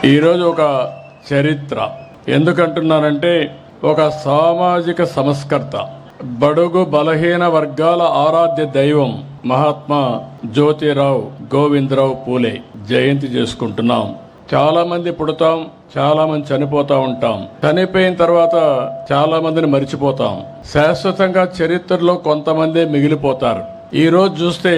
ఈరోజు ఒక చరిత్ర ఎందుకంటున్నానంటే ఒక సామాజిక సంస్కర్త, బడుగు బలహీన వర్గాల ఆరాధ్య దైవం మహాత్మా జ్యోతిరావు గోవిందరావు పూలే జయంతి చేసుకుంటున్నాం. చాలా మంది పుడతాం, చాలా మంది చనిపోతా ఉంటాం. చనిపోయిన తర్వాత చాలా మందిని మరిచిపోతాం. శాశ్వతంగా చరిత్రలో కొంతమంది మిగిలిపోతారు. ఈ రోజు చూస్తే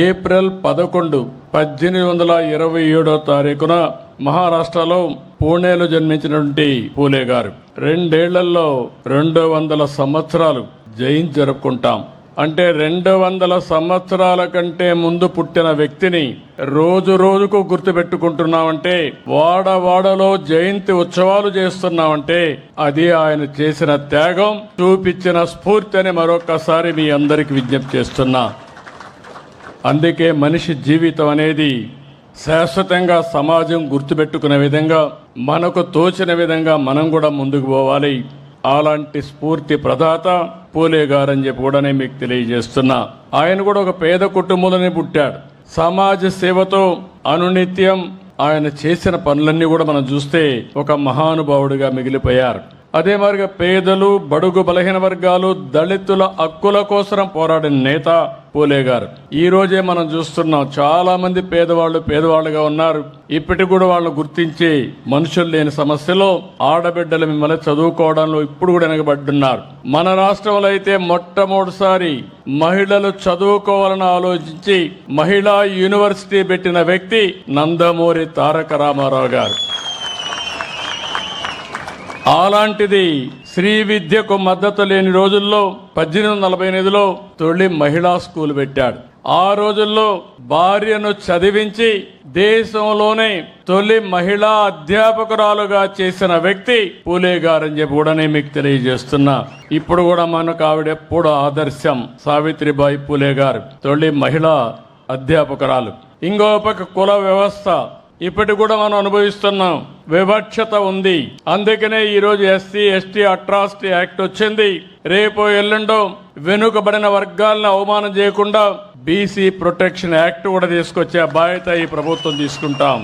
ఏప్రిల్ 11, 1827 మహారాష్ట్రలో పూణేలో జన్మించినటువంటి పూలే గారు 2 ఏళ్లలో 200 సంవత్సరాలు జయంతి జరుపుకుంటాం. అంటే 200 సంవత్సరాల కంటే ముందు పుట్టిన వ్యక్తిని రోజు రోజుకు గుర్తుపెట్టుకుంటున్నామంటే, వాడవాడలో జయంతి ఉత్సవాలు చేస్తున్నామంటే అది ఆయన చేసిన త్యాగం, చూపించిన స్ఫూర్తి అని మరొకసారి మీ అందరికి విజ్ఞప్తి చేస్తున్నా. అందుకే మనిషి జీవితం అనేది శాశ్వతంగా సమాజం గుర్తుపెట్టుకునే విధంగా, మనకు తోచిన విధంగా మనం కూడా ముందుకు పోవాలి. అలాంటి స్ఫూర్తి ప్రదాత పూలే గారని చెప్పి కూడా నేను మీకు తెలియజేస్తున్నా. ఆయన కూడా ఒక పేద కుటుంబంలోనే పుట్టాడు. సమాజ సేవతో అనునిత్యం ఆయన చేసిన పనులన్నీ కూడా మనం చూస్తే ఒక మహానుభావుడిగా మిగిలిపోయారు. అదే మాదిరిగా పేదలు, బడుగు బలహీన వర్గాలు, దళితుల హక్కుల కోసం పోరాడిన నేత పూలే గారు. ఈ రోజే మనం చూస్తున్నాం, చాలా మంది పేదవాళ్ళుగా ఉన్నారు. ఇప్పటికి కూడా వాళ్ళని గుర్తించి మనుషులు లేని సమస్యలో ఆడబిడ్డలు మిమ్మల్ని చదువుకోవడంలో ఇప్పుడు కూడా వెనకబడ్డున్నారు. మన రాష్ట్రంలో అయితే మొట్టమొదటిసారి మహిళలు చదువుకోవాలని ఆలోచించి మహిళా యూనివర్సిటీ పెట్టిన వ్యక్తి నందమూరి తారక రామారావు గారు. అలాంటిది శ్రీ విద్యకు మద్దతు లేని రోజుల్లో 1848లో తొలి మహిళా స్కూల్ పెట్టాడు. ఆ రోజుల్లో భార్యను చదివించి దేశంలోనే తొలి మహిళా అధ్యాపకురాలుగా చేసిన వ్యక్తి పూలే గారని చెప్పి కూడా నేను మీకు తెలియజేస్తున్నా. ఇప్పుడు కూడా మనకు ఆవిడ ఎప్పుడు ఆదర్శం. సావిత్రిబాయి పూలే గారు తొలి మహిళా అధ్యాపకురాలు. ఇంకో పక్క కుల వ్యవస్థ ఇప్పటి కూడా మనం అనుభవిస్తున్నాం. వివక్షత ఉంది. అందుకనే ఈరోజు ఎస్సీ ఎస్టీ అట్రాసిటీ యాక్ట్ వచ్చింది. రేపు ఎల్లుండో వెనుకబడిన వర్గాలను అవమానం చేయకుండా బీసీ ప్రొటెక్షన్ యాక్ట్ కూడా తీసుకొచ్చే బాధ్యత ఈ ప్రభుత్వం తీసుకుంటాం.